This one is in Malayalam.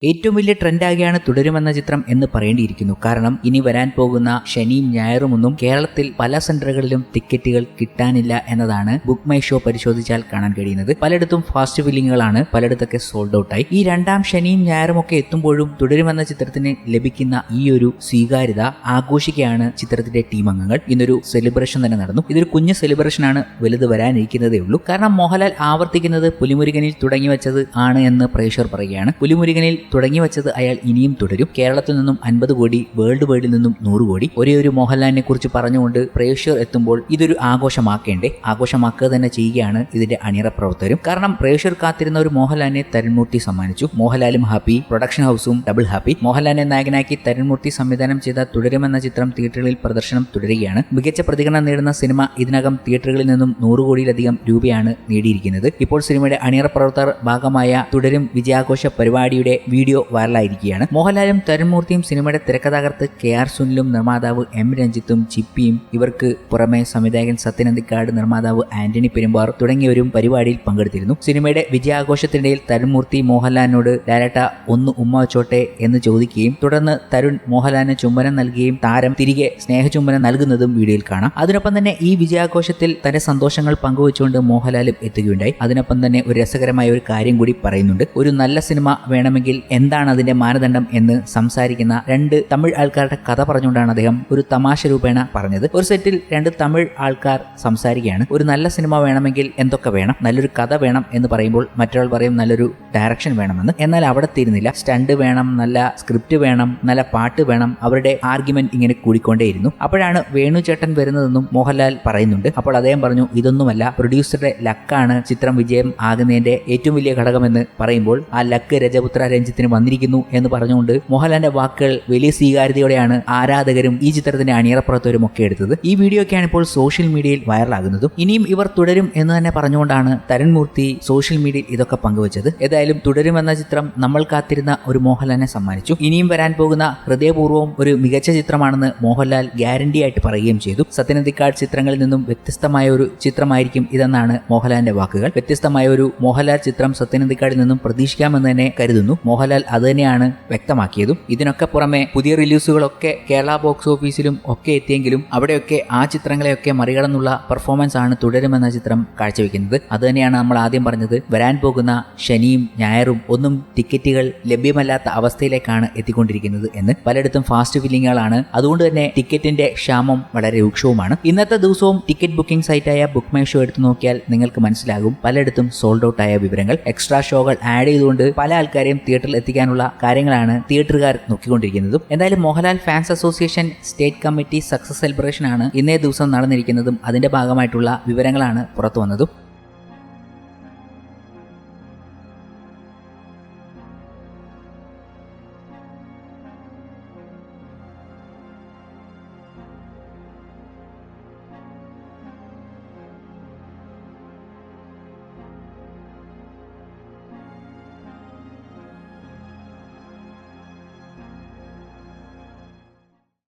ഏറ്റവും വലിയ ട്രെൻഡാകിയാണ് തുടരുമെന്ന ചിത്രം എന്ന് പറയേണ്ടിയിരിക്കുന്നു. കാരണം ഇനി വരാൻ പോകുന്ന ശനിയും ഞായറുമൊന്നും കേരളത്തിൽ പല സെന്ററുകളിലും ടിക്കറ്റുകൾ കിട്ടാനില്ല എന്നതാണ് ബുക്ക് മൈ ഷോ പരിശോധിച്ചാൽ കാണാൻ കഴിയുന്നത്. പലയിടത്തും ഫാസ്റ്റ് ഫില്ലിങ്ങുകളാണ്, പലയിടത്തൊക്കെ സോൾഡ് ഔട്ട് ആയി. ഈ രണ്ടാം ശനിയും ഞായറും ഒക്കെ എത്തുമ്പോഴും തുടരുമെന്ന ചിത്രത്തിന് ലഭിക്കുന്ന ഈ ഒരു സ്വീകാര്യത ആഘോഷിക്കുകയാണ് ചിത്രത്തിന്റെ ടീം അംഗങ്ങൾ. ഇന്നൊരു സെലിബ്രേഷൻ തന്നെ നടന്നു. ഇതൊരു കുഞ്ഞു സെലിബ്രേഷൻ ആണ്, വലുത് വരാനിരിക്കുന്നതേ ഉള്ളൂ. കാരണം മോഹൻലാൽ ആവർത്തിക്കുന്നത് പുലിമുരുകനിൽ തുടങ്ങി വെച്ചത് ആണ് എന്ന് പ്രേക്ഷകർ പറയുകയാണ്. പുലിമുരുകനിൽ തുടങ്ങി വെച്ചത് അയാൾ ഇനിയും തുടരും. കേരളത്തിൽ നിന്നും 50 കോടി, വേൾഡ് വൈഡിൽ നിന്നും 100 കോടി. ഒരേ ഒരു മോഹൻലാലിനെ കുറിച്ച് പറഞ്ഞുകൊണ്ട് പ്രേക്ഷകർ എത്തുമ്പോൾ ഇതൊരു ആഘോഷമാക്കേണ്ടേ? ആഘോഷമാക്കുക തന്നെ ചെയ്യുകയാണ് ഇതിന്റെ അണിയറ പ്രവർത്തകരും. കാരണം പ്രേക്ഷകർ കാത്തിരുന്ന ഒരു മോഹൻലാലിനെ തരുൺമൂർത്തി സമ്മാനിച്ചു. മോഹൻലാലും ഹാപ്പി, പ്രൊഡക്ഷൻ ഹൗസും ഡബിൾ ഹാപ്പി. മോഹൻലാലിനെ നായകനാക്കി തരുൺമൂർത്തി സംവിധാനം ചെയ്ത തുടരുമെന്ന ചിത്രം തിയേറ്ററുകളിൽ പ്രദർശനം തുടരുകയാണ്. മികച്ച പ്രതികരണം നേടുന്ന സിനിമ ഇതിനകം തിയേറ്ററുകളിൽ നിന്നും 100 കോടിയിലധികം രൂപയാണ് നേടിയിരിക്കുന്നത്. ഇപ്പോൾ സിനിമയുടെ അണിയറ പ്രവർത്തകർ ഭാഗമായ തുടരും വിജയാഘോഷ പരിപാടിയുടെ വീഡിയോ വൈറലായിരിക്കുകയാണ്. മോഹൻലാലും തരുൺമൂർത്തിയും സിനിമയുടെ തിരക്കഥാകൃത്ത് KR സുനിലും നിർമ്മാതാവ് M രഞ്ജിത്തും ചിപ്പിയും ഇവർക്ക് പുറമെ സംവിധായകൻ സത്യൻ അന്തിക്കാട്, നിർമ്മാതാവ് ആന്റണി പെരുമ്പാർ തുടങ്ങിയവരും പരിപാടിയിൽ പങ്കെടുത്തിരുന്നു. സിനിമയുടെ വിജയാഘോഷത്തിനിടയിൽ തരുൺമൂർത്തി മോഹൻലാലിനോട് ലാലേട്ട ഒന്ന് ഉമ്മ വെച്ചോട്ടെ എന്ന് ചോദിക്കുകയും തുടർന്ന് തരുൺ മോഹൻലാലിന് ചുംബനം നൽകുകയും താരം തിരികെ സ്നേഹചുംബനം നൽകുന്നതും വീഡിയോയിൽ കാണാം. അതിനൊപ്പം തന്നെ ഈ വിജയാഘോഷത്തിൽ തന്റെ സന്തോഷങ്ങൾ പങ്കുവെച്ചുകൊണ്ട് മോഹൻലാലും എത്തുകയുണ്ടായി. അതിനൊപ്പം തന്നെ ഒരു രസകരമായ ഒരു കാര്യം കൂടി പറയുന്നുണ്ട്. ഒരു നല്ല സിനിമ വേണമെങ്കിൽ എന്താണ് അതിന്റെ മാനദണ്ഡം എന്ന് സംസാരിക്കുന്ന 2 തമിഴ് ആൾക്കാരുടെ കഥ പറഞ്ഞുകൊണ്ടാണ് അദ്ദേഹം ഒരു തമാശ രൂപേണ പറഞ്ഞത്. ഒരു സെറ്റിൽ 2 തമിഴ് ആൾക്കാർ സംസാരിക്കുകയാണ്. ഒരു നല്ല സിനിമ വേണമെങ്കിൽ എന്തൊക്കെ വേണം? നല്ലൊരു കഥ വേണം എന്ന് പറയുമ്പോൾ മറ്റൊരാൾ പറയും നല്ലൊരു ഡയറക്ഷൻ വേണമെന്ന്. എന്നാൽ അവിടെ തീരുന്നില്ല. സ്റ്റണ്ട് വേണം, നല്ല സ്ക്രിപ്റ്റ് വേണം, നല്ല പാട്ട് വേണം. അവരുടെ ആർഗ്യുമെന്റ് ഇങ്ങനെ കൂടിക്കൊണ്ടേയിരുന്നു. അപ്പോഴാണ് വേണു ചേട്ടൻ വരുന്നതെന്നും മോഹൻലാൽ പറയുന്നുണ്ട്. അപ്പോൾ അദ്ദേഹം പറഞ്ഞു ഇതൊന്നുമല്ല, പ്രൊഡ്യൂസറുടെ ലക്കാണ് ചിത്രം വിജയം ആകുന്നതിന്റെ ഏറ്റവും വലിയ ഘടകമെന്ന് പറയുമ്പോൾ ആ ലക്ക് രജപുത്ര രഞ്ജിത്തിന് വന്നിരിക്കുന്നു എന്ന് പറഞ്ഞുകൊണ്ട് മോഹൻലാലിന്റെ വാക്കുകൾ വലിയ സ്വീകാര്യതയോടെയാണ് ആരാധകരും ഈ ചിത്രത്തിന്റെ അണിയറപ്പുറത്തവരും ഒക്കെ എടുത്തത്. ഈ വീഡിയോ ഒക്കെയാണ് ഇപ്പോൾ സോഷ്യൽ മീഡിയയിൽ വൈറലാകുന്നതും. ഇനിയും ഇവർ തുടരും എന്ന് തന്നെ പറഞ്ഞുകൊണ്ടാണ് തരുൺമൂർത്തി സോഷ്യൽ മീഡിയയിൽ ഇതൊക്കെ പങ്കുവച്ചത്. ഏതായാലും തുടരുമെന്ന ചിത്രം നമ്മൾ കാത്തിരുന്ന ഒരു മോഹൻലാലിനെ സമ്മാനിച്ചു. ഇനിയും വരാൻ പോകുന്ന ഹൃദയപൂർവ്വം ഒരു മികച്ച ചിത്രമാണെന്ന് മോഹൻലാൽ ഗ്യാരണ്ടി ആയിട്ട് പറയുകയും ചെയ്തു. സത്യൻ അന്തിക്കാട് ചിത്രങ്ങളിൽ നിന്നും വ്യത്യസ്തമായ ഒരു ചിത്രമായിരിക്കും ഇതെന്നാണ് മോഹൻലാലിന്റെ വാക്കുകൾ. വ്യത്യസ്തമായ ഒരു മോഹൻലാൽ ചിത്രം സത്യൻ അന്തിക്കാടിൽ നിന്നും പ്രതീക്ഷിക്കാമെന്ന് തന്നെ കരുതുന്നു. മോഹൻലാൽ അത് തന്നെയാണ് വ്യക്തമാക്കിയതും. ഇതിനൊക്കെ പുറമെ പുതിയ റിലീസുകളൊക്കെ കേരള ബോക്സ് ഓഫീസിലും ഒക്കെ എത്തിയെങ്കിലും അവിടെയൊക്കെ ആ ചിത്രങ്ങളെയൊക്കെ മറികടന്നുള്ള പെർഫോമൻസ് ആണ് തുടരുമെന്ന ചിത്രം കാഴ്ചവെക്കുന്നത്. അത് തന്നെയാണ് നമ്മൾ ആദ്യം പറഞ്ഞത്. വരാൻ പോകുന്ന ശനിയും ഞായറും ഒന്നും ടിക്കറ്റുകൾ ലഭ്യമല്ലാത്ത അവസ്ഥയിലേക്കാണ് എത്തിക്കൊണ്ടിരിക്കുന്നത് എന്ന്. പലയിടത്തും ഫാസ്റ്റ് ഫില്ലിങ്ങുകളാണ്. അതുകൊണ്ട് തന്നെ ടിക്കറ്റിന്റെ ക്ഷാമം വളരെ രൂക്ഷവുമാണ്. ഇന്നത്തെ ദിവസവും ടിക്കറ്റ് ബുക്കിംഗ് സൈറ്റായ ബുക്ക് മൈ ഷോ എടുത്തു നോക്കിയാൽ നിങ്ങൾക്ക് മനസ്സിലാകും പലയിടത്തും സോൾഡ് ഔട്ട് ആയ വിവരങ്ങൾ. എക്സ്ട്രാ ഷോകൾ ആഡ് ചെയ്തുകൊണ്ട് പല ആൾക്കാരെയും തിയേറ്ററിൽ എത്തിക്കാനുള്ള കാര്യങ്ങളാണ് തിയേറ്ററുകാർ നോക്കിക്കൊണ്ടിരിക്കുന്നതും. എന്തായാലും Mohanlal fans association state committee success celebration ആണ് ഇന്നേ ദിവസം നടന്നിരിക്കുന്നതും അതിന്റെ ഭാഗമായിട്ടുള്ള വിവരങ്ങളാണ് പുറത്തു വന്നതും.